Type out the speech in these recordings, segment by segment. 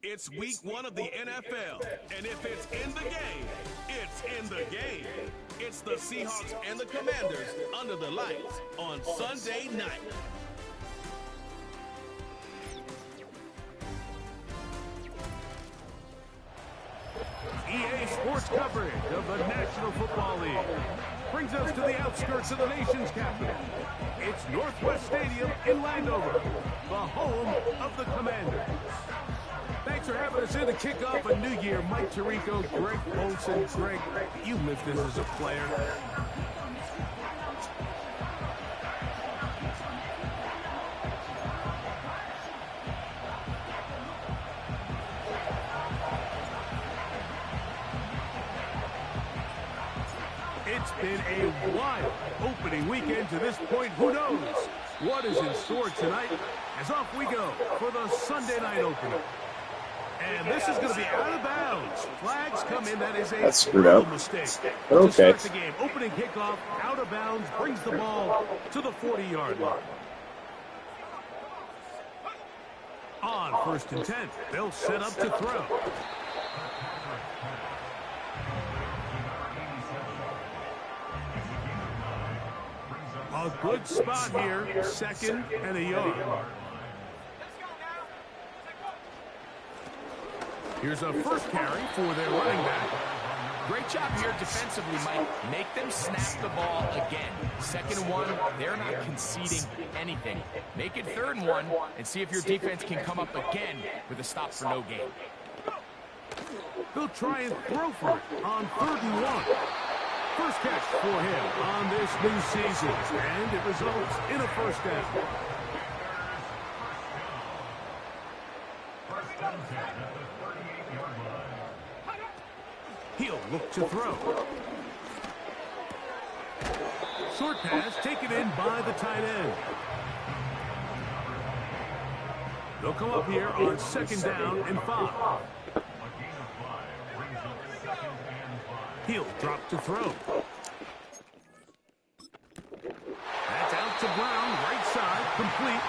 It's week 1 of the NFL, and if it's in the game, it's in the game. It's the Seahawks and the Commanders under the lights on Sunday night. EA Sports coverage of the National Football League brings us to the outskirts of the nation's capital. It's Northwest Stadium in Landover, the home of the Commanders. Thanks for having us in to kick off a new year. Mike Tirico, Greg Olson. Greg, you lived this as a player. It's been a wild opening weekend to this point. Who knows what is in store tonight? As off we go for the Sunday night opener. And this is going to be out of bounds. Flags come in. That is a brutal mistake. To start the game. Opening kickoff, out of bounds, brings the ball to the 40-yard line. On 1st and 10, they'll set up to throw. A good spot here, 2nd and a yard. Here's a first carry for their running back. Great job here defensively, Mike. Make them snap the ball again. 2nd and 1, they're not conceding anything. Make it 3rd and 1 and see if your defense can come up again with a stop for no gain. They'll try and throw for it on 3rd and 1. First catch for him on this new season, and it results in a first down. He'll look to throw. Short pass taken in by the tight end. They'll come up here on 2nd down and 5. He'll drop to throw. That's out to Brown, right side, complete.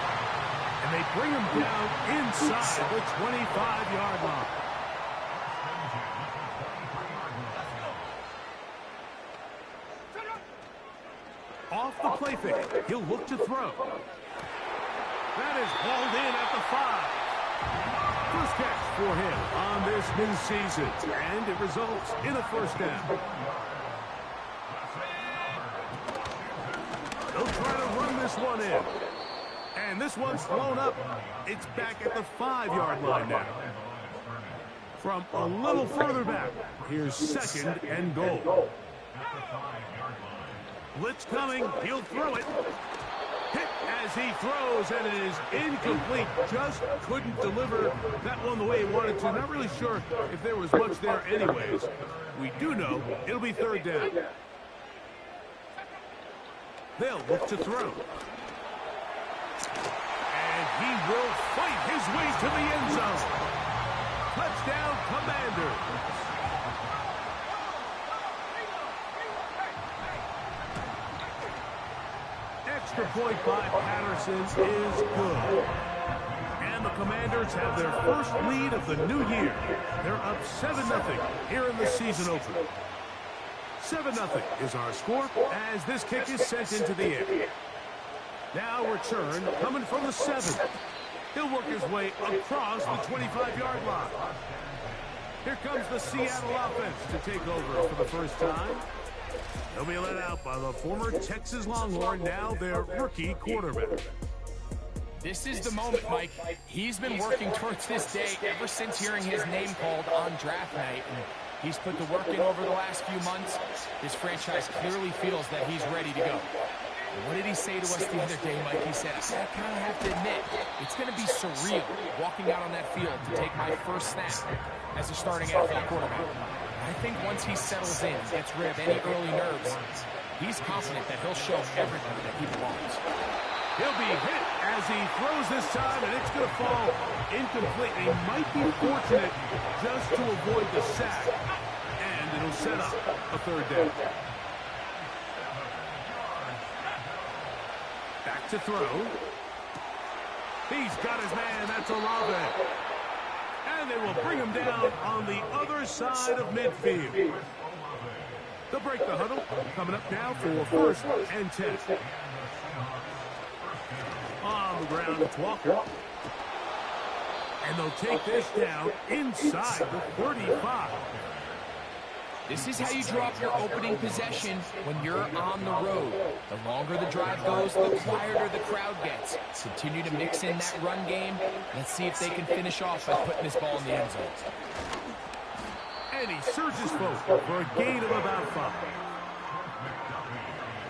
And they bring him down inside the 25-yard line. Off the play fake, he'll look to throw. That is hauled in at the 5. First catch for him on this new season, and it results in a first down. They'll try to run this one in. And this one's blown up. It's back at the 5-yard line now. From a little further back, here's 2nd and goal. Blitz coming, he'll throw it. Hit as he throws, and it is incomplete. Just couldn't deliver that one the way he wanted to. Not really sure if there was much there anyways. We do know it'll be 3rd down. They'll look to throw. And he will fight his way to the end zone. Touchdown, Commanders. Extra point by Patterson is good. And the Commanders have their first lead of the new year. They're up 7-0 here in the season opener. 7-0 is our score as this kick is sent into the air. Now return coming from the 7. He'll work his way across the 25-yard line. Here comes the Seattle offense to take over for the first time. They'll be let out by the former Texas Longhorn, now their rookie quarterback. This is the moment, Mike. He's been working towards this day ever since hearing his name called on draft night. And he's put the work in over the last few months. His franchise clearly feels that he's ready to go. What did he say to us the other day, Mike? He said, I kind of have to admit, it's going to be surreal walking out on that field to take my first snap as a starting NFL quarterback. I think once he settles in, gets rid of any early nerves, he's confident that he'll show everybody that he belongs. He'll be hit as he throws this time, and it's going to fall incomplete. He might be fortunate just to avoid the sack, and it'll set up a 3rd down. to throw. He's got his man. That's Olave. And they will bring him down on the other side of midfield. They'll break the huddle. Coming up now for first and 10. On the ground, it's Walker. And they'll take this down inside the 35. This is how you draw up your opening possession when you're on the road. The longer the drive goes, the quieter the crowd gets. Continue to mix in that run game. Let's see if they can finish off by putting this ball in the end zone. And he surges forward for a gain of about 5.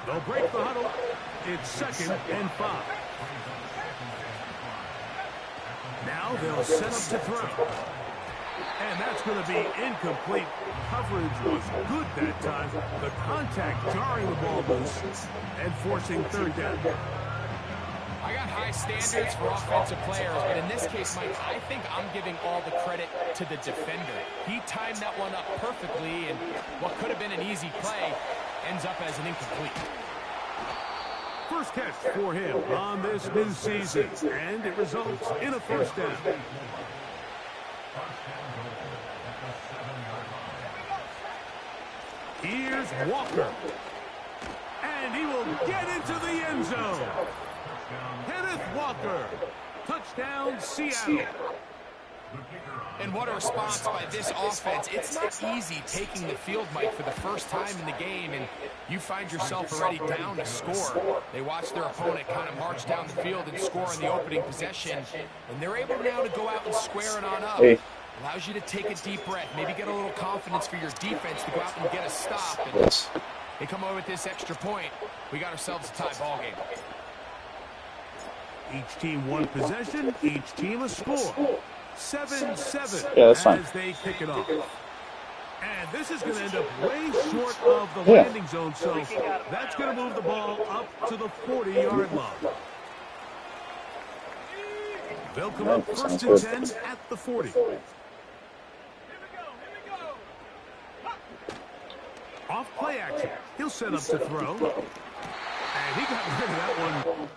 They'll break the huddle. It's second and 5. Now they'll set up to throw. And that's going to be incomplete. Coverage was good that time. The contact jarring the ball loose and forcing third down. I got high standards for offensive players, but in this case, Mike, I think I'm giving all the credit to the defender. He timed that one up perfectly, and what could have been an easy play ends up as an incomplete. First catch for him on this midseason, and it results in a first down. Here's Walker. And he will get into the end zone. Kenneth Walker. Touchdown, Seattle. And what a response by this offense. It's not easy taking the field, Mike, for the first time in the game, and you find yourself already down to score. They watch their opponent kind of march down the field and score in the opening possession, and they're able now to go out and square it on up. Allows you to take a deep breath, maybe get a little confidence for your defense to go out and get a stop. And they come away with this extra point. We got ourselves a tie ball game. Each team one possession, each team a score. 7-7 as they kick it off. And this is going to end up way short of the landing zone, so that's going to move the ball up to the 40-yard line. They'll come up first and 10 at the 40. Off play action. He'll set up to throw. And he got rid of that one.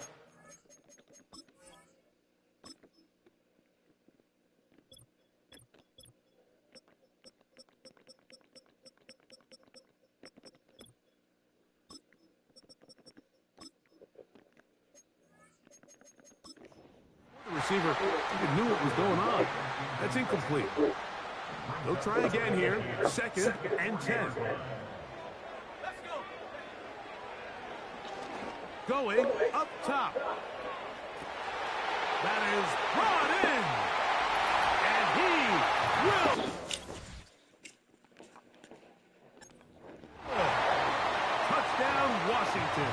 The receiver knew what was going on. That's incomplete. They'll try again here. Second and 10. Going up top. That is brought in. And he will. Touchdown, Washington.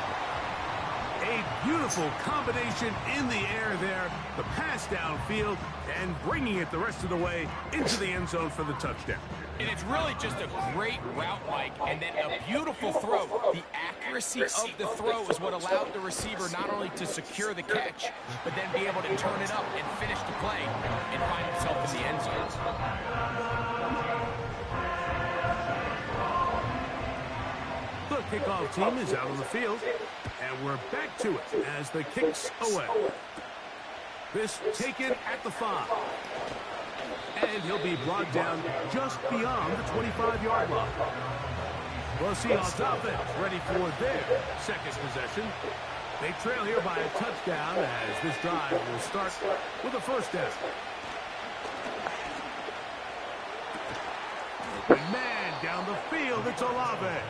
A beautiful combination in the air there. The pass downfield and bringing it the rest of the way into the end zone for the touchdown. And it's really just a great route, Mike, and then a beautiful throw. The accuracy of the throw is what allowed the receiver not only to secure the catch, but then be able to turn it up and finish the play and find himself in the end zone. The kickoff team is out on the field, and we're back to it as the kick's away. This taken at the 5. And he'll be brought down just beyond the 25-yard line. The Seahawks offense ready for their second possession. They trail here by a touchdown as this drive will start with a first down. Man down the field, it's Olave.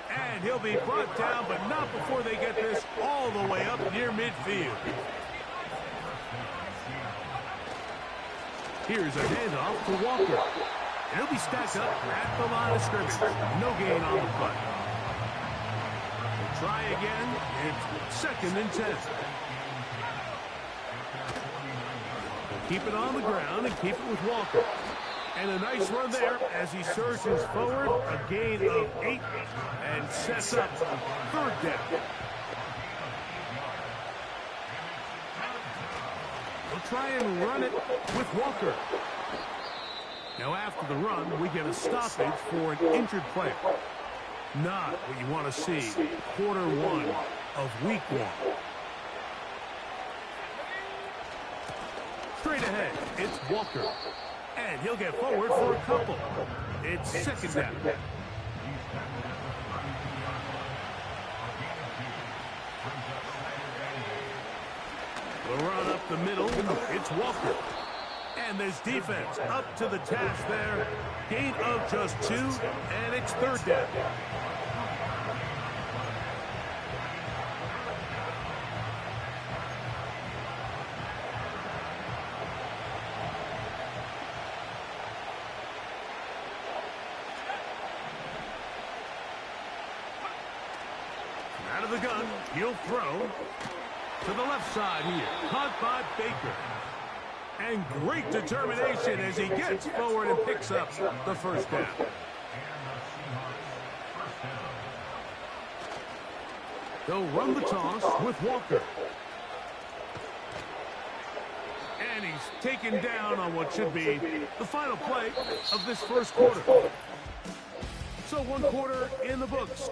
And he'll be brought down, but not before they get this all the way up near midfield. Here's a handoff to Walker. And he'll be stacked up at the line of scrimmage. No gain on the play. We'll try again. It's second and 10. Keep it on the ground and keep it with Walker. And a nice run there as he surges forward. A gain of 8 and sets up third down. We'll try and run it with Walker. Now after the run, we get a stoppage for an injured player. Not what you want to see. Quarter 1 of week 1. Straight ahead, it's Walker. And he'll get forward for a couple. It's second down. The run up the middle, it's Walker. And this defense up to the task there. Gain of just 2, and it's third down. Out of the gun, he'll throw to the left side here. Caught by Baker. And great determination as he gets forward and picks up the first down. They'll run the toss with Walker. And he's taken down on what should be the final play of this first quarter. So 1 quarter in the books.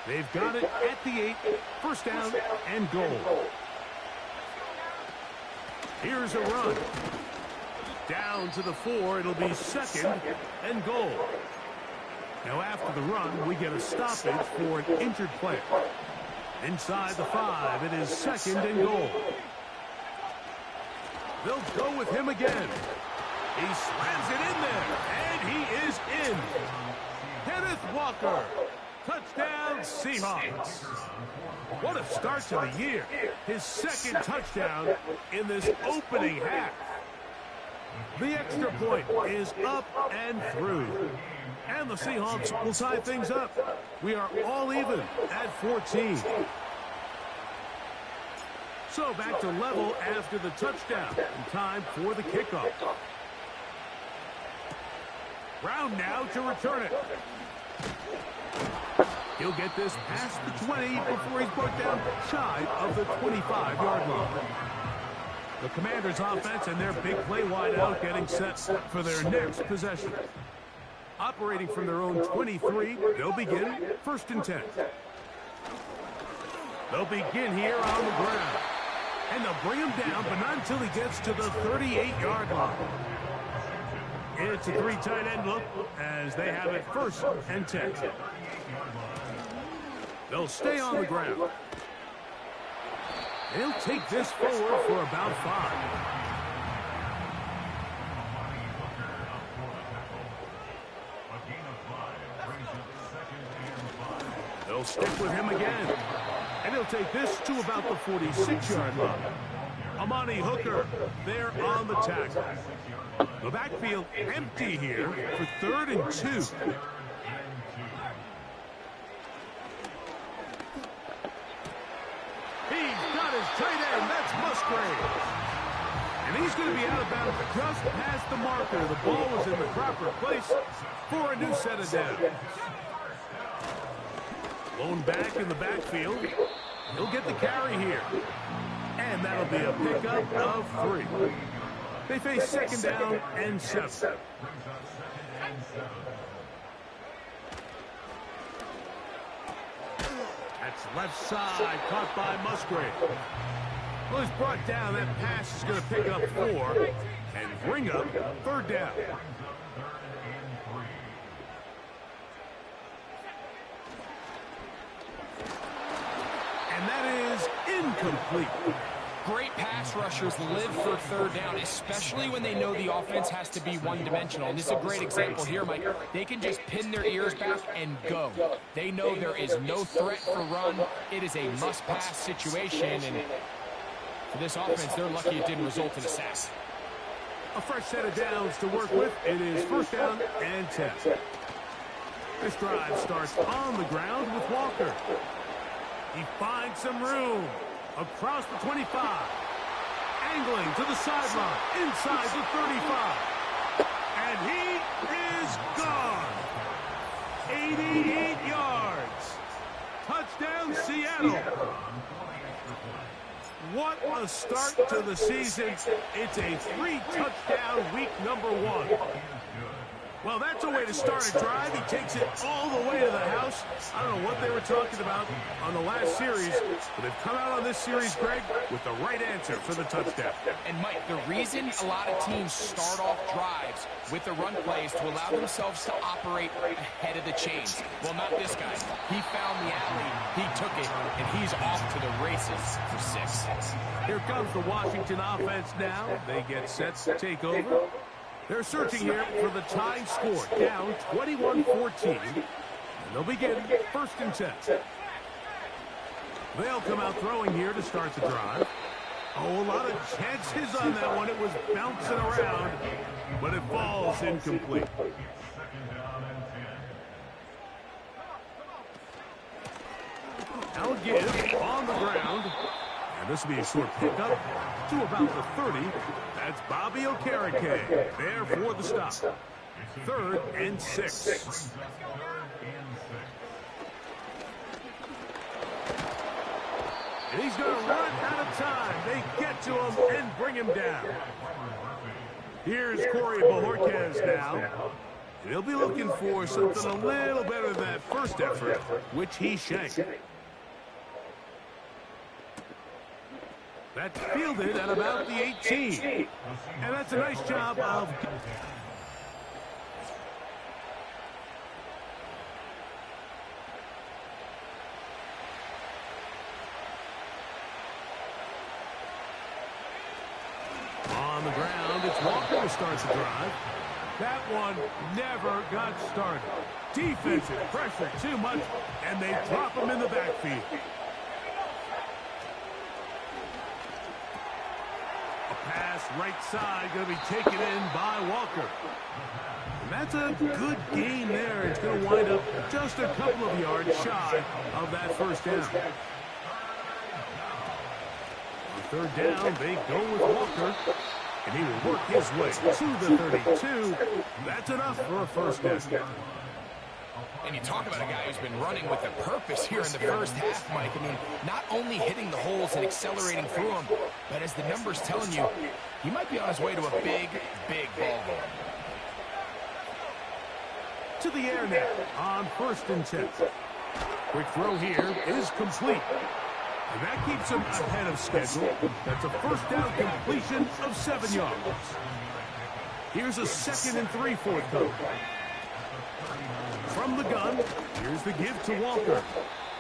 They've got it at the 8, first down and goal. Here's a run. Down to the 4, it'll be second and goal. Now after the run, we get a stoppage for an injured player. Inside the 5, it is second and goal. They'll go with him again. He slams it in there, and he is in. Kenneth Walker. Touchdown, Seahawks. What a start to the year. His second touchdown in this opening half. The extra point is up and through. And the Seahawks will tie things up. We are all even at 14. So back to level after the touchdown. And time for the kickoff. Brown now to return it. He'll get this past the 20 before he's brought down shy of the 25-yard line. The Commanders' offense and their big play wideout getting set for their next possession. Operating from their own 23, they'll begin first and 10. They'll begin here on the ground. And they'll bring him down, but not until he gets to the 38-yard line. It's a 3 tight end look as they have it first and 10. They'll stay on the ground. They'll take this forward for about 5. They'll stick with him again. And he'll take this to about the 46-yard line. Amani Hooker there on the tackle. The backfield empty here for 3rd and 2. Tight end, that's Musgrave. And he's going to be out of bounds just past the marker. The ball was in the proper place for a new set of downs. Blown back in the backfield. He'll get the carry here. And that'll be a pickup of 3. They face second down and 7. That's left side, caught by Musgrave. Well, he's brought down. That pass is going to pick up 4 and bring up 3rd down. And that is incomplete. Great pass rushers live for 3rd down, especially when they know the offense has to be one-dimensional. And this is a great example here, Mike. They can just pin their ears back and go. They know there is no threat for run. It is a must-pass situation, and for this offense, they're lucky it didn't result in a sack. A fresh set of downs to work with. It is first down and 10. This drive starts on the ground with Walker. He finds some room. Across the 25. Angling to the sideline. Inside the 35. And he is gone. 88 yards. Touchdown, Seattle. What a start to the season. It's a 3-touchdown week number 1. Well, that's a way to start a drive. He takes it all the way to the house. refs. I don't know what they were talking about on the last series, but they've come out on this series, Greg, with the right answer for the touchdown. And, Mike, the reason a lot of teams start off drives with the run plays to allow themselves to operate ahead of the chains. Well, not this guy. He found the alley, he took it, and he's off to the races for 6. Here comes the Washington offense now. They get set to take over. They're searching here for the tying score, down 21-14. And they'll begin 1st and 10. They'll come out throwing here to start the drive. Oh, a lot of chances on that one. It was bouncing around, but it falls incomplete. Now a give on the ground. And this will be a short pickup to about the 30. That's Bobby Okereke there for the stop. 3rd and 6. And he's going to run out of time. They get to him and bring him down. Here's Corey Bojorquez now. And he'll be looking for something a little better than that first effort, which he shanked. That's fielded at about the 18. And that's a nice job of... On the ground, it's Walker to start the drive. That one never got started. Defensive pressure too much, and they drop him in the backfield. Pass right side going to be taken in by Walker. And that's a good gain there. It's going to wind up just a couple of yards shy of that first down. On 3rd down, they go with Walker. And he will work his way to the 32. That's enough for a first down. And you talk about a guy who's been running with a purpose here in the first half, Mike. I mean, not only hitting the holes and accelerating through them, but as the numbers telling you, he might be on his way to a big, big ball game. To the air now on 1st and 10. Quick throw here is complete. And that keeps him ahead of schedule. That's a first down completion of 7 yards. Here's a 2nd and 3 forthcoming. From the gun, here's the give to Walker.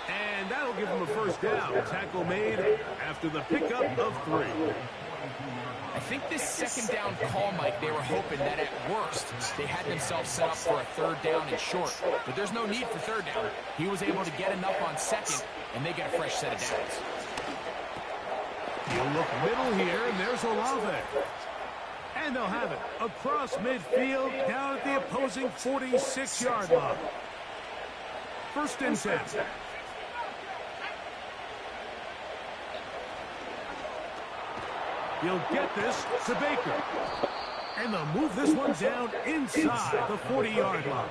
And that'll give him a first down. Tackle made after the pickup of 3. I think this 2nd down call, Mike, they were hoping that at worst they had themselves set up for a 3rd down and short. But there's no need for 3rd down. He was able to get enough on 2nd, and they get a fresh set of downs. He'll look middle here, and there's Olave. And they'll have it across midfield down at the opposing 46-yard line. 1st and 10. He'll get this to Baker. And they'll move this one down inside the 40-yard line.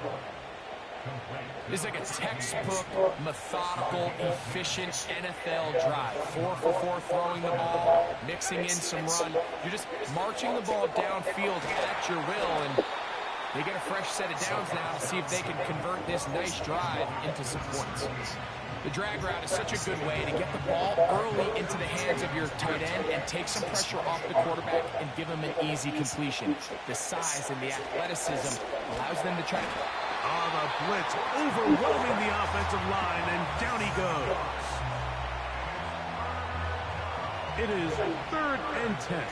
This is like a textbook, methodical, efficient NFL drive. 4 for 4 throwing the ball, mixing in some run. You're just marching the ball downfield at your will, and they get a fresh set of downs now to see if they can convert this nice drive into some points. The drag route is such a good way to get the ball early into the hands of your tight end and take some pressure off the quarterback and give him an easy completion. The size and the athleticism allows them to try to... On the blitz, overwhelming the offensive line, and down he goes. It is 3rd and 10.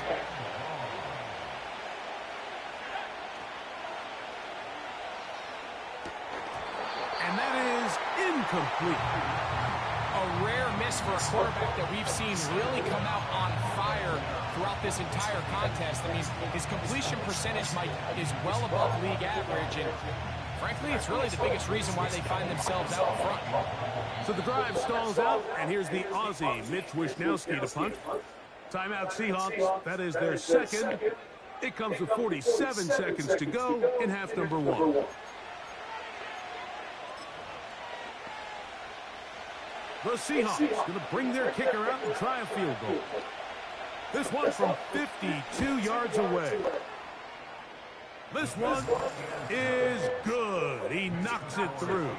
And that is incomplete. A rare miss for a quarterback that we've seen really come out on fire throughout this entire contest. I mean, his completion percentage, Mike, is well above league average, and frankly, it's really the biggest reason why they find themselves out front. So the drive stalls out, and here's the Aussie, Mitch Wishnowsky, to punt. Timeout Seahawks, that is their 2nd. It comes with 47 seconds to go in half number 1. The Seahawks going to bring their kicker out and try a field goal. This one from 52 yards away. This one is good. He knocks it through.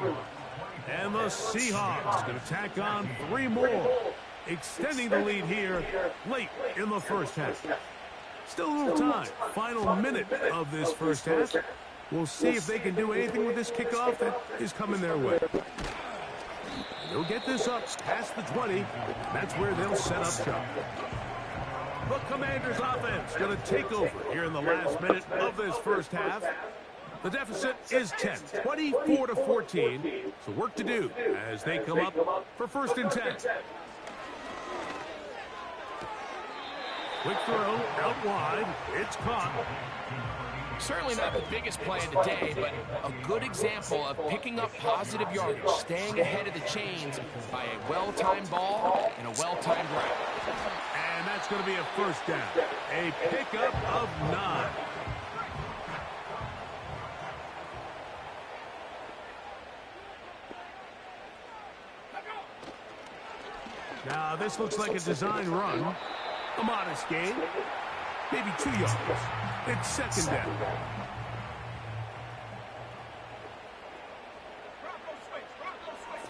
And And the Seahawks going to tack on 3 more, extending the lead here late in the first half. Still a little time. Final minute of this first half. We'll see if they can do anything with this kickoff that is coming their way. They'll get this up past the 20. That's where they'll set up shop. The Commanders' offense going to take over here in the last minute of this first half. The deficit is 10, 24-14. So work to do as they come up for 1st and 10. Quick throw out wide. It's caught. Certainly not the biggest play of the day, but a good example of picking up positive yardage, staying ahead of the chains by a well-timed ball and a well-timed route. And that's going to be a 1st down. A pickup of 9. Now, this looks like a design run. A modest gain. Maybe 2 yards. It's 2nd down.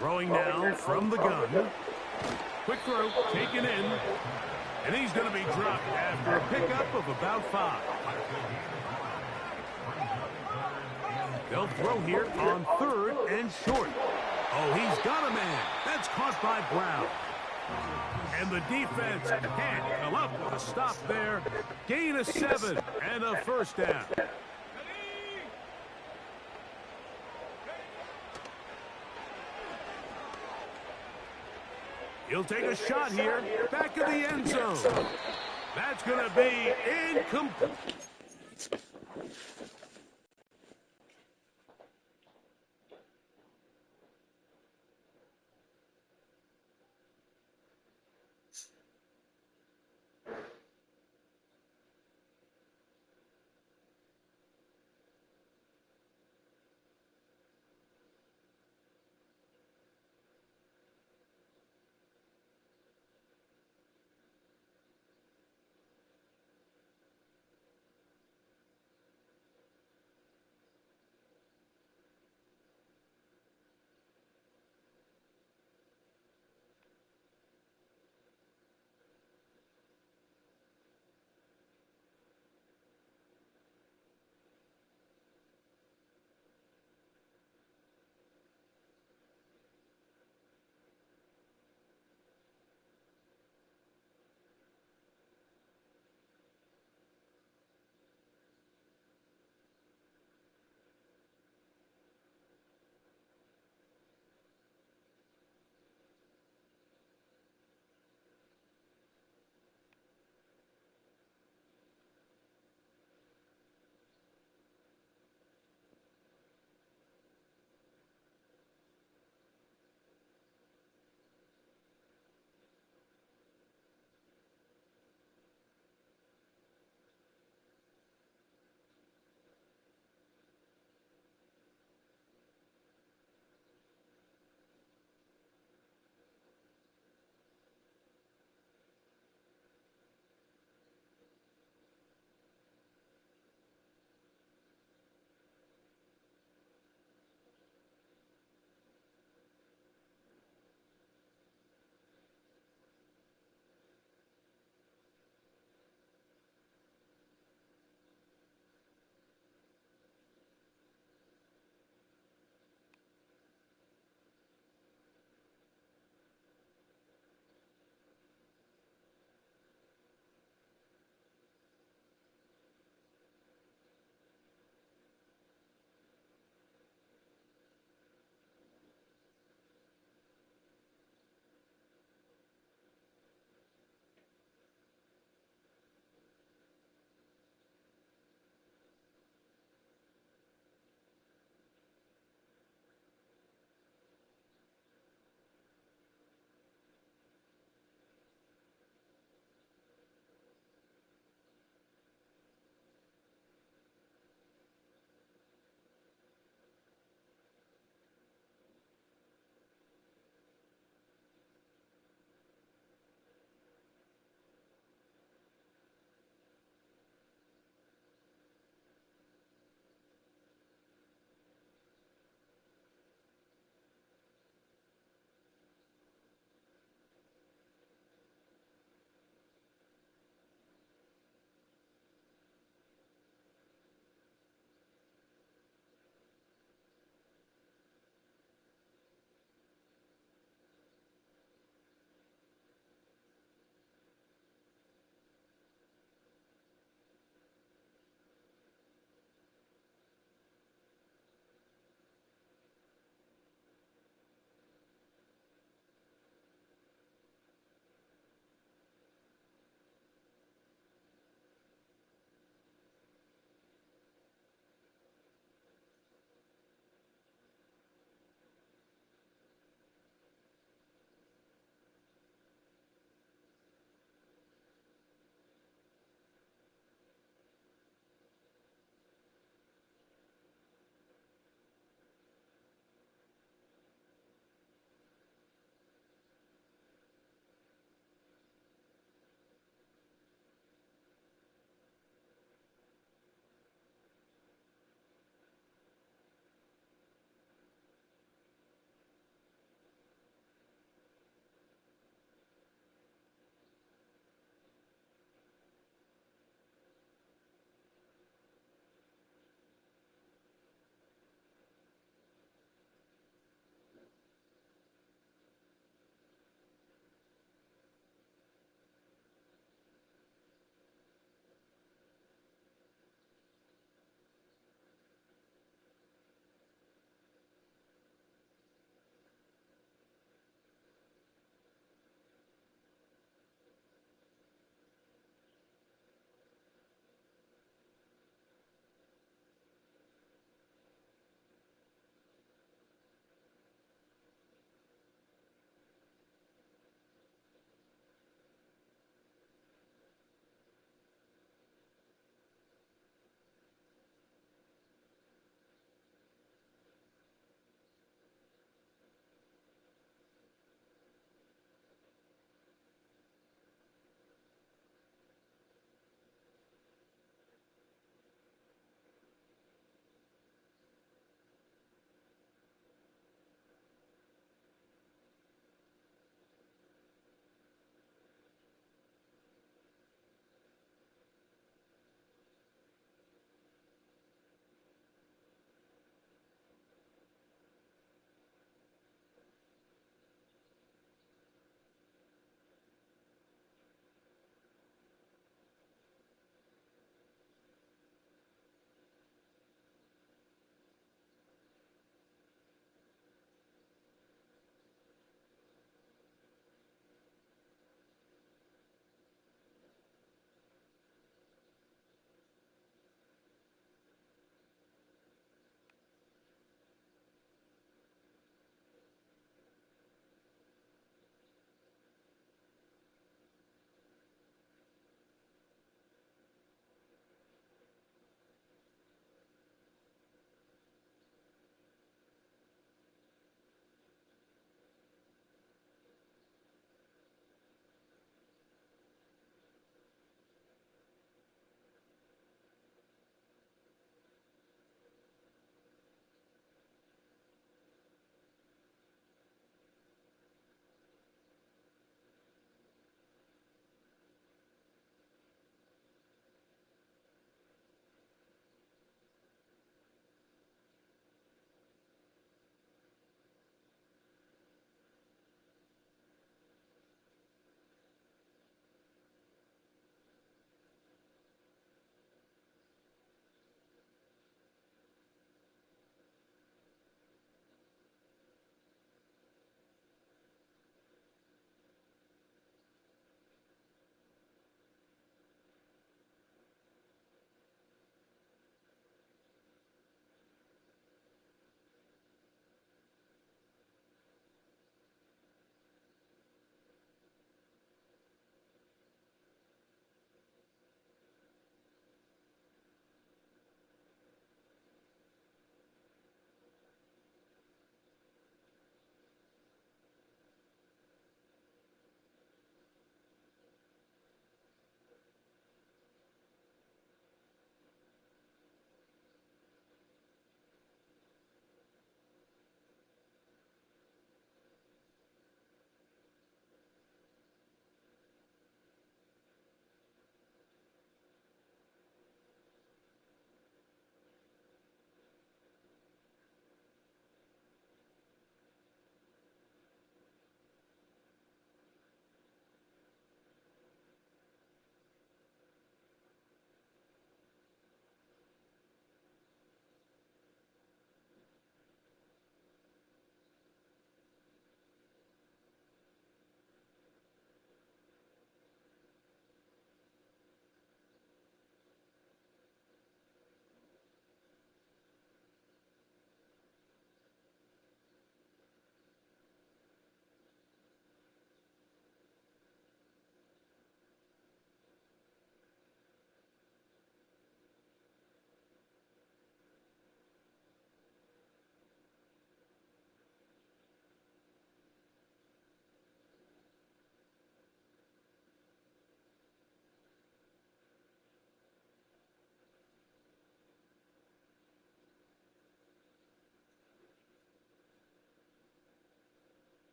Throwing now from the gun. Quick throw, taken in. And he's going to be dropped after a pickup of about 5. They'll throw here on 3rd and short. Oh, he's got a man. That's caught by Brown. And the defense can't come up with a stop there. Gain of 7 and a 1st down. He'll take a shot here. Back of the end zone. That's going to be incomplete.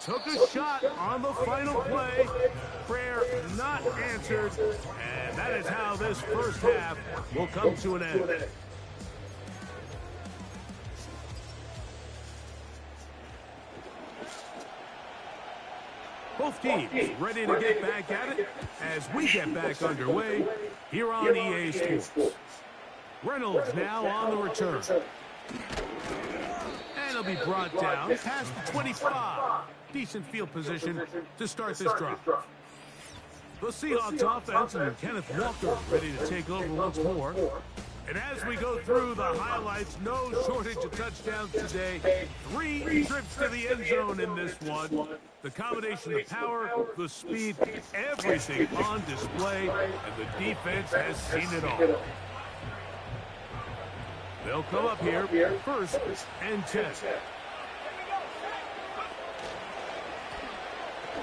took a shot on the final play. Prayer not answered. And that is how this first half will come to an end. Both teams ready to get back at it as we get back underway here on EA Sports. Reynolds now on the return. And he'll be brought down past the 25. Decent field position to start this drive. The Seahawks offense and Kenneth Walker ready to take over once more. And as we go through the highlights, no shortage of touchdowns today. 3 trips to the end zone in this one. The combination of power, the speed, everything on display, and the defense has seen it all. They'll come up here, first and 10.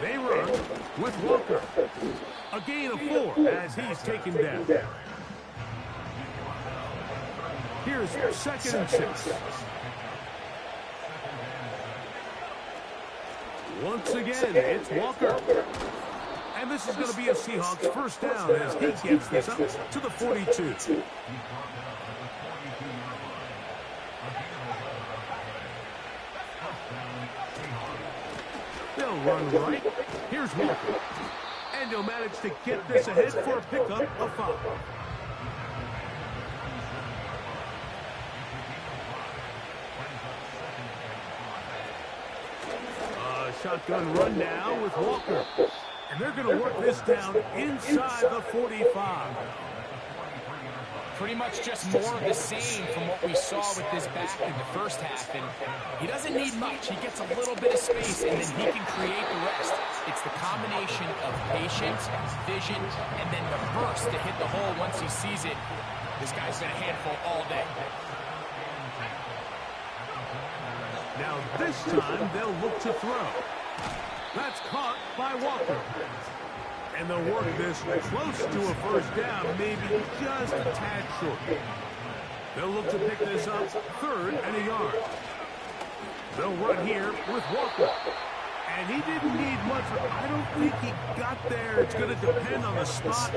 They run with Walker. A gain of 4 as he's taken down. Here's 2nd and 6. Once again, it's Walker. And this is going to be a Seahawks first down as he gets this up to the 42. They'll run right. Here's Walker. And he'll manage to get this ahead for a pickup of 5. Shotgun run now with Walker. And they're going to work this down inside the 45. Pretty much just more of the same from what we saw with this back in the first half. And he doesn't need much. He gets a little bit of space, and then he can create the rest. It's the combination of patience, vision, and then the burst to hit the hole once he sees it. This guy's been a handful all day. Now this time they'll look to throw. That's caught by Walker. And they'll work this close to a first down, maybe just a tad short. They'll look to pick this up 3rd and a yard. They'll run here with Walker. And he didn't need much. I don't think he got there. It's going to depend on the spot.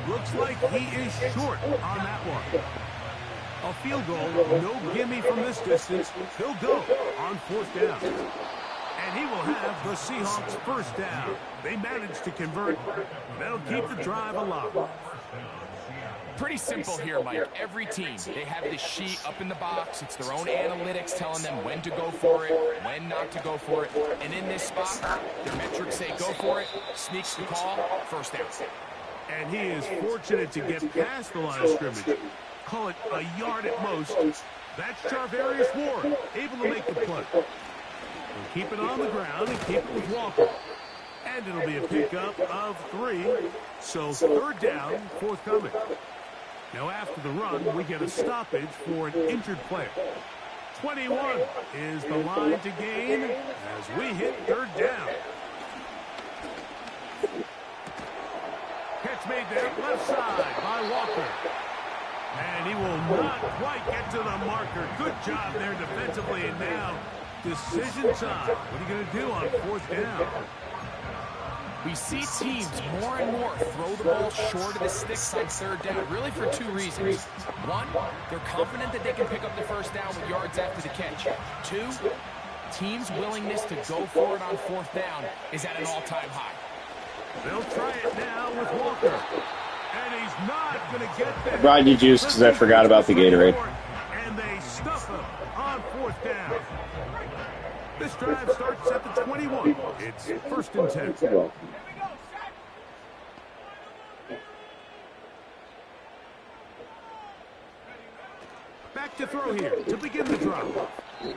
Looks like he is short on that one. A field goal, no gimme from this distance. He'll go on 4th down. And he will have the Seahawks first down. They managed to convert. That'll keep the drive alive. Pretty simple here, Mike. Every team, they have this sheet up in the box. It's their own analytics telling them when to go for it, when not to go for it. And in this spot, their metrics say go for it, sneaks the call, first down. And he is fortunate to get past the line of scrimmage. Call it a yard at most. That's Charvarius Ward, able to make the play. We'll keep it on the ground and keep it with Walker. And it'll be a pickup of 3. So 3rd down, forthcoming. Now after the run, we get a stoppage for an injured player. 21 is the line to gain as we hit 3rd down. Catch made there, left side by Walker. And he will not quite get to the marker. Good job there defensively, and now decision time. What are you going to do on 4th down? We see teams more and more throw the ball short of the sticks on 3rd down, really for 2 reasons. 1, they're confident that they can pick up the first down with yards after the catch. 2, teams' willingness to go for it on 4th down is at an all-time high. They'll try it now with Walker. And he's not going to get there. I brought you juice because I forgot about the Gatorade. And they stuff him on 4th down. This drive starts at the 21. It's 1st and 10. Back to throw here to begin the drive. A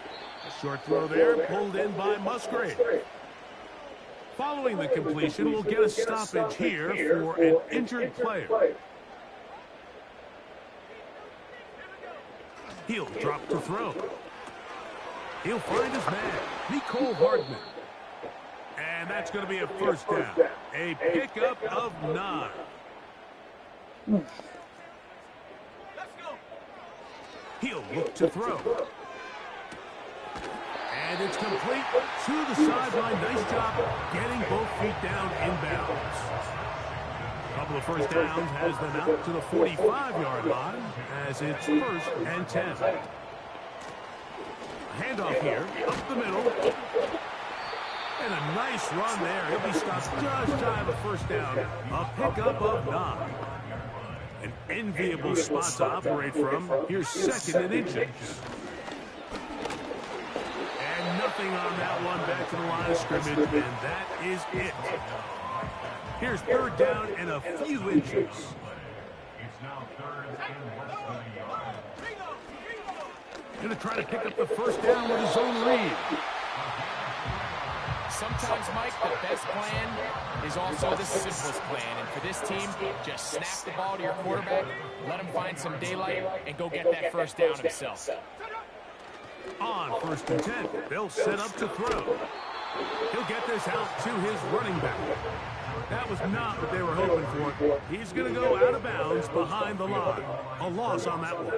short throw there, pulled in by Musgrave. Following the completion, we'll get a stoppage here for an injured player. He'll drop to throw. He'll find his man, Nicole Hardman. And that's going to be a first down. A pickup of 9. He'll look to throw. And it's complete to the sideline. Nice job getting both feet down inbounds. A couple of first downs has them out to the 45-yard line as it's 1st and 10. Handoff here, up the middle. And a nice run there. He'll be stopped just shy of a first down. A pickup of 9. An enviable spot to operate from. Here's 2nd and inches. And nothing on that one. Back to the line of scrimmage, and that is it. Here's 3rd down and a few inches. It's now 3rd and less than a yard. Going to try to pick up the first down with his own read. Sometimes, Mike, the best plan is also the simplest plan. And for this team, just snap the ball to your quarterback, let him find some daylight, and go get that first down himself. On 1st and 10, they'll set up to throw. He'll get this out to his running back. That was not what they were hoping for. He's going to go out of bounds behind the line. A loss on that one.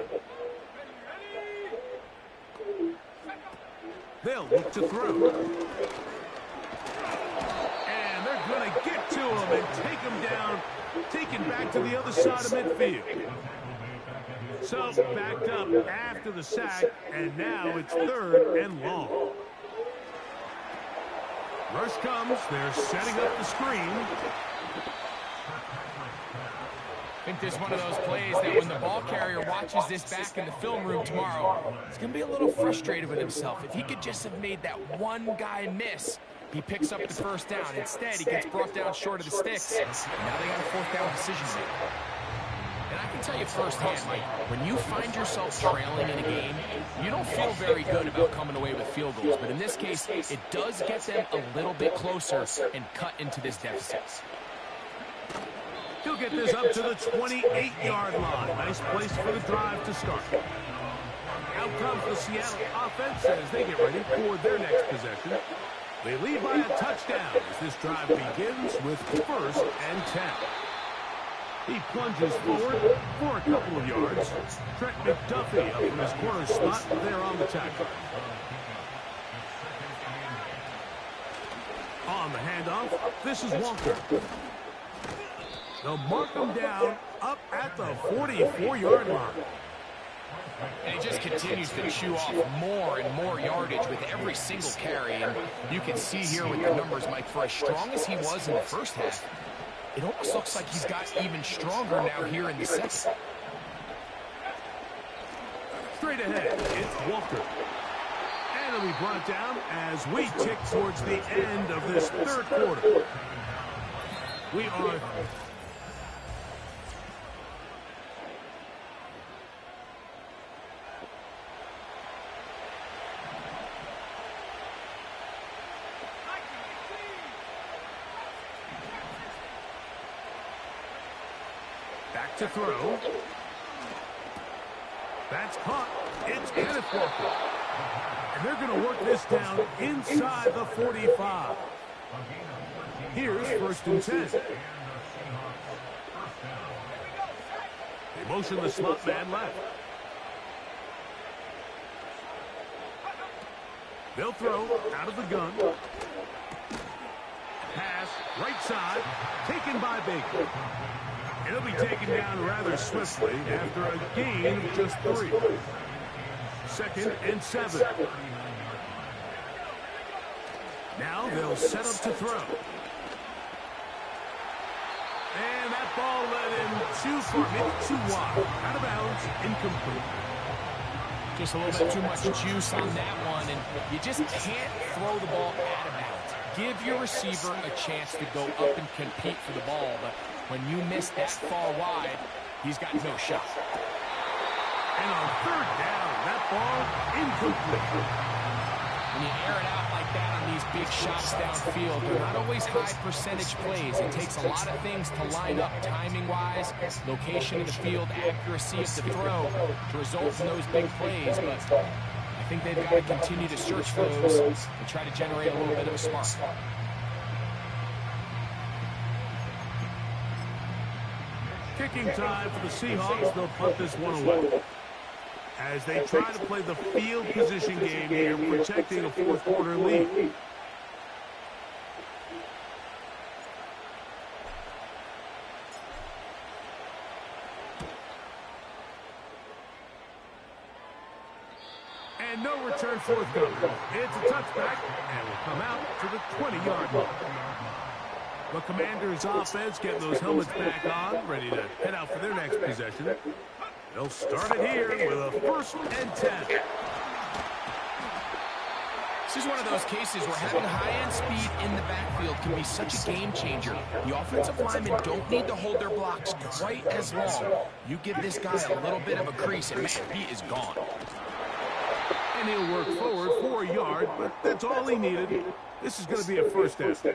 They'll look to throw. And they're going to get to him and take him down, taken back to the other side of midfield. So backed up after the sack, and now it's 3rd and long. Rush comes. They're setting up the screen. I think this is one of those plays that when the ball carrier watches this back in the film room tomorrow, he's going to be a little frustrated with himself. If he could just have made that one guy miss, he picks up the first down. Instead, he gets brought down short of the sticks. And now they got a 4th down decision to make. And I can tell you firsthand, Mike, when you find yourself trailing in a game, you don't feel very good about coming away with field goals. But in this case, it does get them a little bit closer and cut into this deficit. He'll get this up to the 28-yard line. Nice place for the drive to start. Out comes the Seattle offense as they get ready for their next possession. They lead by a touchdown as this drive begins with 1st and 10. He plunges forward for a couple of yards. Trent McDuffie up from his corner spot there on the tackle. On the handoff, this is Walker. They'll mark him down up at the 44-yard line. And he just continues to chew off more and more yardage with every single carry. And you can see here with the numbers, Mike, for as strong as he was in the first half, it almost looks like he's got even stronger now here in the second. Straight ahead, it's Walker. And he'll be brought down as we tick towards the end of this 3rd quarter. We are... Back to throw. That's caught. It's Kenneth Walker. And they're going to work this down inside the 45. Here's 1st and 10. They motion the slot man left. They'll throw out of the gun. Pass right side, taken by Baker. He'll be taken down rather swiftly after a gain of just 3. 2nd and 7. Now they'll set up to throw. And that ball led him too far, maybe too wide. Out of bounds, incomplete. Just a little bit too much juice on that one, and you just can't throw the ball out of bounds. Give your receiver a chance to go up and compete for the ball, but when you miss that far wide, he's got no shot. And on 3rd down, that ball incomplete. When you air it out like that on these big shots downfield, they're not always high percentage plays. It takes a lot of things to line up timing-wise, location of the field, accuracy of the throw to result in those big plays. But I think they've got to continue to search for those and try to generate a little bit of a spark. Kicking time for the Seahawks. They'll punt this one away. as they try to play the field position game here, protecting a fourth quarter lead. And no return forthcoming. It's a touchback, and will come out to the 20-yard line. The Commanders' offense getting those helmets back on, ready to head out for their next possession. They'll start it here with a 1st and 10. This is one of those cases where having high-end speed in the backfield can be such a game changer. The offensive linemen don't need to hold their blocks quite as long. You give this guy a little bit of a crease, and man, he is gone. And he'll work forward for a yard, but that's all he needed. This is going to be a 1st down.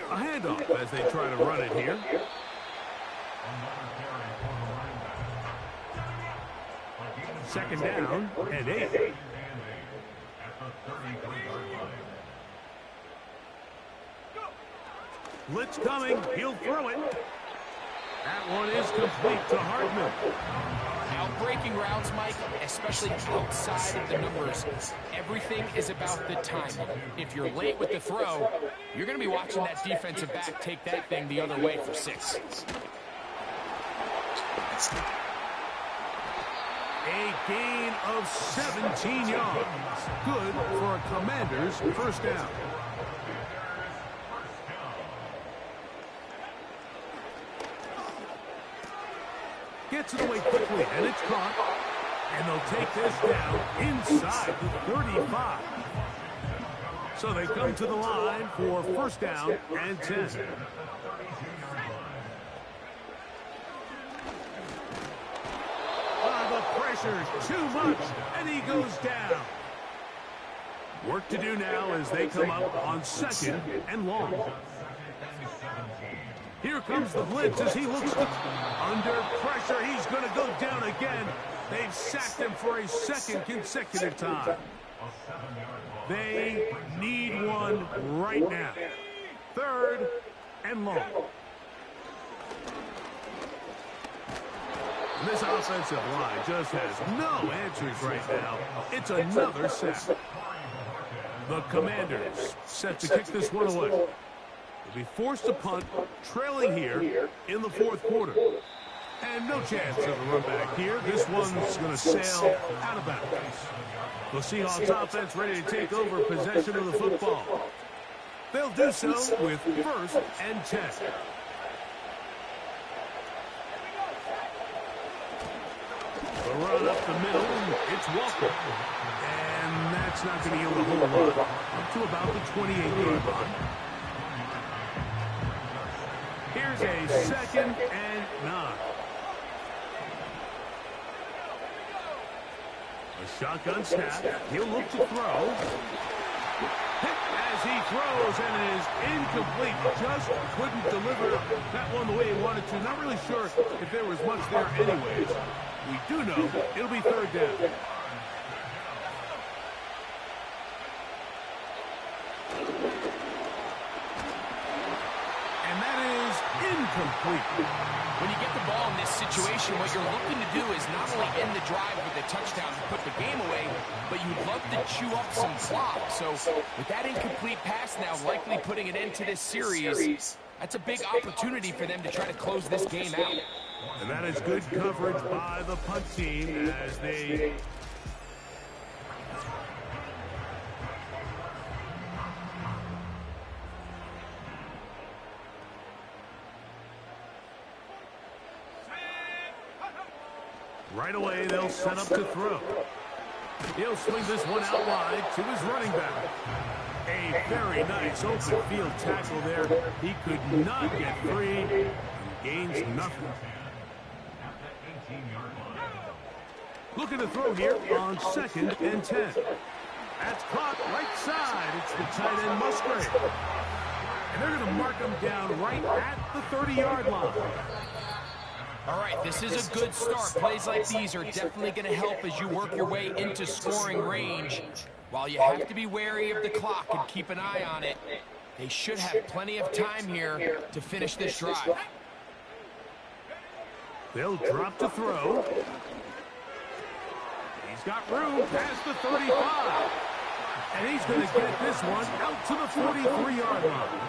A handoff as they try to run it here. Second down and 8. Blitz coming. He'll throw it. That one is complete to Hartman. Now, breaking routes, Mike, especially outside of the numbers, everything is about the timing. If you're late with the throw, you're going to be watching that defensive back take that thing the other way for 6. A gain of 17 yards. Good for a Commanders' 1st down. Gets it away quickly, and it's caught. And they'll take this down inside the 35. So they come to the line for 1st down and 10. The pressure's too much, and he goes down. Work to do now as they come up on 2nd and long. Here comes the blitz as he looks under pressure. He's going to go down again. They've sacked him for a 2nd consecutive time. They need one right now. 3rd and long. This offensive line just has no answers right now. It's another sack. The Commanders set to kick this one away. They'll be forced to punt, trailing here in the 4th quarter. And no chance of a run back here. This one's going to sail out of bounds. The Seahawks offense ready to take over possession of the football. They'll do so with 1st and 10. The run up the middle, it's Walker. And that's not going to yield a whole lot. Up to about the 28-yard line. Here's a 2nd and 9. A shotgun snap. He'll look to throw. Hit as he throws, and it is incomplete. Just couldn't deliver that one the way he wanted to. Not really sure if there was much there anyways. We do know it'll be 3rd down. And that is incomplete. When you get the ball in this situation, what you're looking to do is not only end the drive with a touchdown to put the game away, but you'd love to chew up some clock. So with that incomplete pass now likely putting an end to this series, that's a big opportunity for them to try to close this game out. And that is good coverage by the punt team as they... Right away, they'll set up to throw. He'll swing this one out wide to his running back. A very nice open field tackle there. He could not get free and gains nothing. Looking to throw here on 2nd and 10. That's caught right side. It's the tight end Musgrave. And they're going to mark him down right at the 30-yard line. All right, this is a good start. Plays like these are definitely going to help as you work your way into scoring range. While you have to be wary of the clock and keep an eye on it, They should have plenty of time here to finish this drive. They'll drop to throw. He's got room past the 35. And he's going to get this one out to the 43-yard line.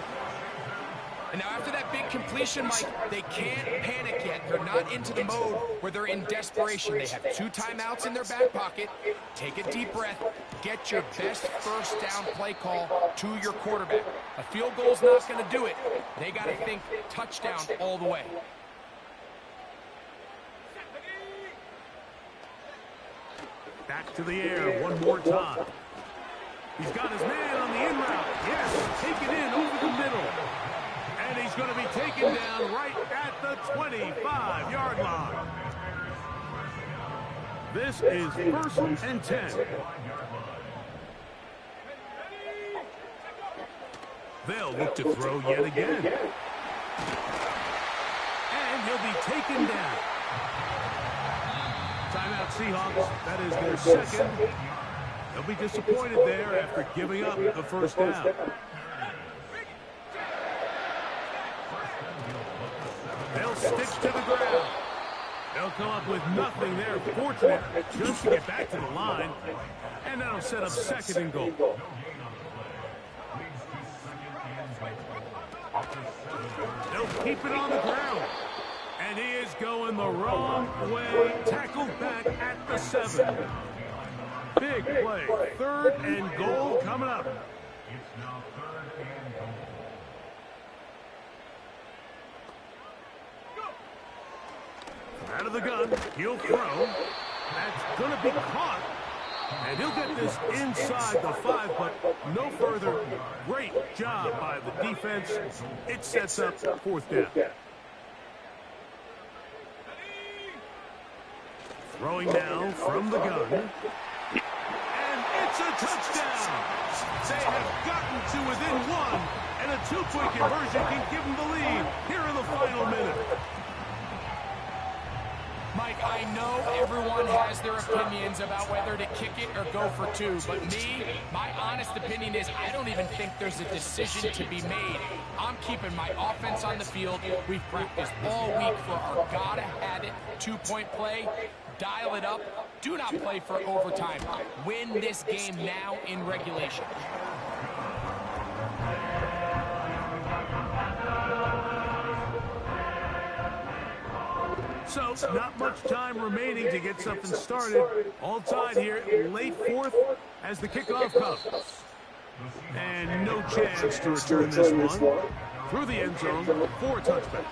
And now after that big completion, Mike, they can't panic yet. They're not into the mode where they're in desperation. They have 2 timeouts in their back pocket. Take a deep breath. Get your best first down play call to your quarterback. A field goal's not going to do it. They got to think touchdown all the way. Back to the air one more time. He's got his man on the in route. Yes, take it in over the middle. And he's going to be taken down right at the 25-yard line. This is 1st and 10. They'll look to throw yet again. And he'll be taken down. Timeout Seahawks. That is their second. They'll be disappointed there after giving up the first down. They'll stick to the ground. They'll come up with nothing there. Fortunate just to get back to the line. And that'll set up 2nd and goal. They'll keep it on the ground. And he is going the wrong way. Tackled back at the 7. Big play. 3rd and goal coming up. It's now 3rd and goal. Out of the gun, he'll throw. That's going to be caught. And he'll get this inside the 5, but no further. Great job by the defense. It sets up 4th down. Throwing now from the gun. And it's a touchdown. They have gotten to within 1, and a 2-point conversion can give them the lead here in the final minute. Mike, I know everyone has their opinions about whether to kick it or go for 2, but me, my honest opinion is I don't even think there's a decision to be made. I'm keeping my offense on the field. We've practiced all week for our gotta-have-it 2-point play. Dial it up. Do not play for overtime. Win this game now in regulation. So, not much time remaining to get something started. All tied here, late 4th as the kickoff comes. And no chance to return this one. Through the end zone for a touchback.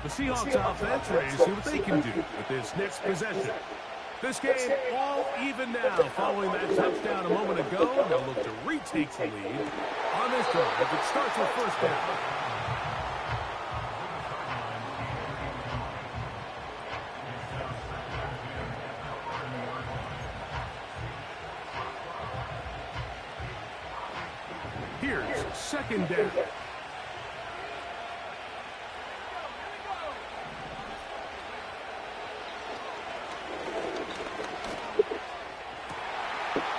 The Seahawks offense ready to see what they can do with this next possession. This game all even now following that touchdown a moment ago. They'll look to retake the lead on this drive. If it starts with 1st down. Here's 2nd down.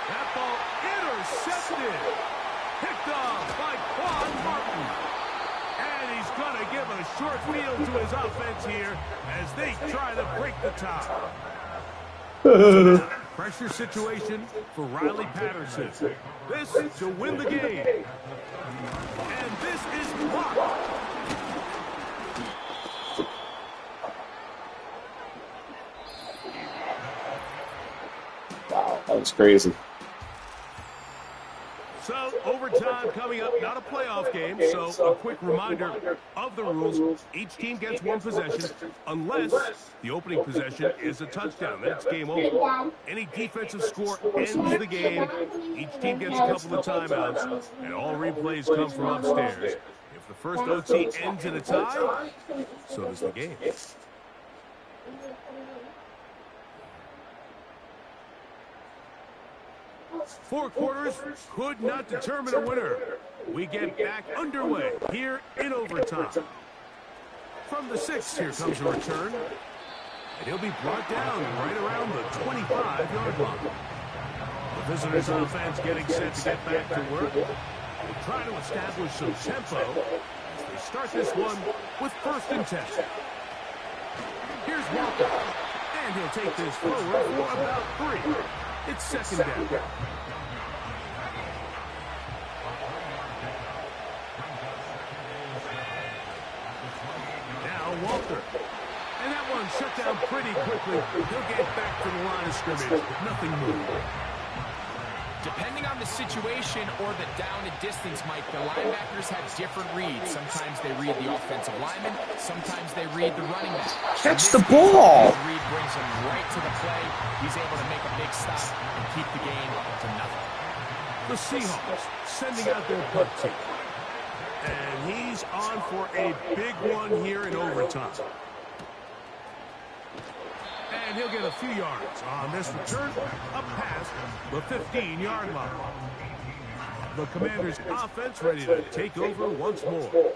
That ball intercepted. Picked off by Quan Martin. And he's going to give a short field to his offense here as they try to break the tie. Pressure situation for Riley Patterson. This to win the game. And this is blocked. Wow, that was crazy. So, overtime coming up, not a playoff game, so a quick reminder of the rules. Each team gets 1 possession unless the opening possession is a touchdown. That's game over. Any defensive score ends the game. Each team gets a couple of timeouts, and all replays come from upstairs. If the first OT ends in a tie, so does the game. 4 quarters could not determine a winner. We get back underway here in overtime. From the 6, here comes a return. And he'll be brought down right around the 25-yard line. The visitors' offense getting set to get back to work. We'll try to establish some tempo as they start this one with 1st and 10. Here's Walker, and he'll take this forward for about 3. It's 2nd down. Now Walker. And that one shut down pretty quickly. He'll get back to the line of scrimmage. Nothing more. Depending on the situation or the down and distance, Mike, the linebackers have different reads. Sometimes they read the offensive lineman. Sometimes they read the running back. Catch the ball! His read brings him right to the play. He's able to make a big stop and keep the game to nothing. The Seahawks sending out their punt team. And he's on for a big one here in overtime. And he'll get a few yards on this return, up past the 15-yard line. The Commanders' offense ready to take over once more.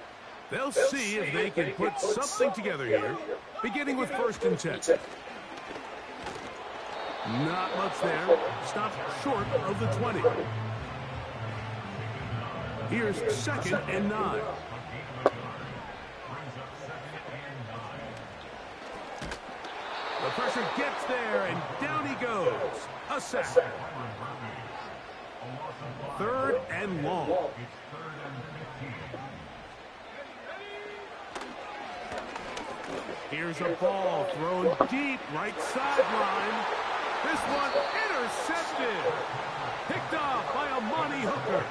They'll see if they can put something together here, beginning with 1st and 10. Not much there. Stopped short of the 20. Here's 2nd and 9. The pressure gets there, and down he goes. A sack. 3rd and long. Here's a ball thrown deep right sideline. This one intercepted. Picked off by a Monty Hooker.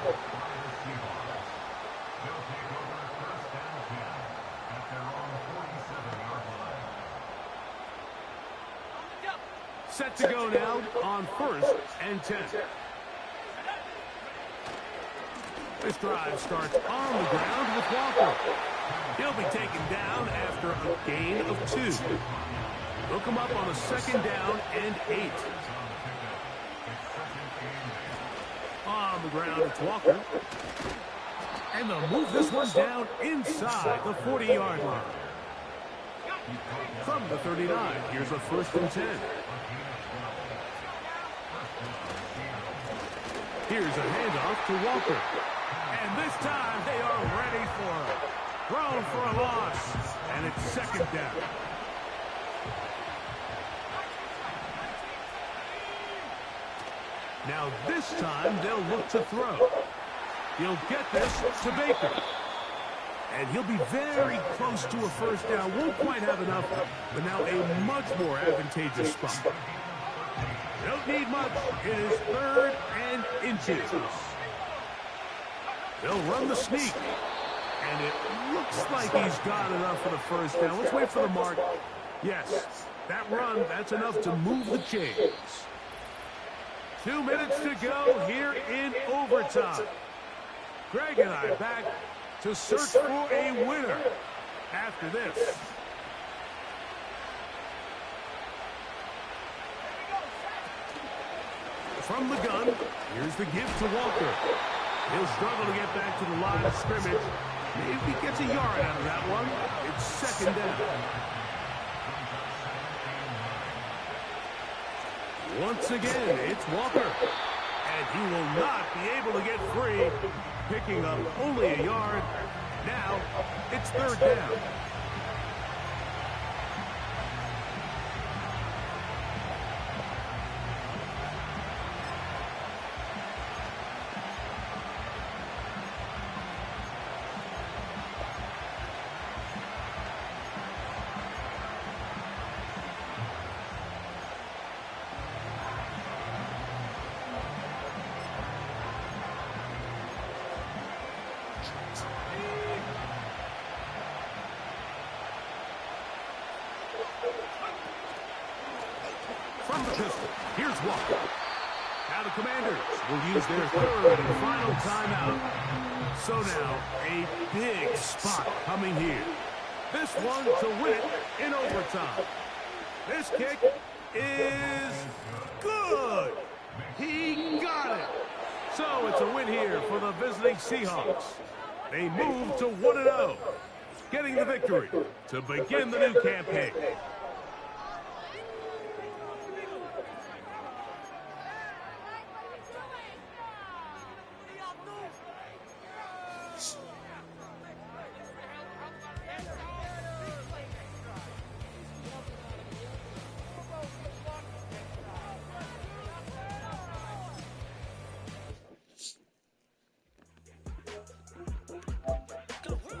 Set to go now on 1st and 10. This drive starts on the ground with Walker. He'll be taken down after a gain of 2. They'll come up on a 2nd down and 8. On the ground, it's Walker. And they'll move this one down inside the 40-yard line. From the 39, here's a 1st and 10. Here's a handoff to Walker. And this time they are ready for it. Thrown for a loss. And it's 2nd down. Now this time they'll look to throw. He'll get this to Baker. And he'll be very close to a 1st down. Won't quite have enough, but now a much more advantageous spot. Don't need much. It is 3rd and inches. They'll run the sneak. And it looks like he's got enough for the 1st down. Let's wait for the mark. Yes, that run, that's enough to move the chains. 2 minutes to go here in overtime. Greg and I back to search for a winner after this. From the gun, here's the give to Walker. He'll struggle to get back to the line of scrimmage. Maybe he gets a yard out of that one. It's 2nd down. Once again, it's Walker. And he will not be able to get free, picking up only a yard. Now, it's 3rd down. From the pistol, here's Walker. Now the Commanders will use their 3rd and final timeout. So now, a big spot coming here. This one to win it in overtime. This kick is good. He got it. So it's a win here for the visiting Seahawks. They move to 1-0, getting the victory to begin the new campaign.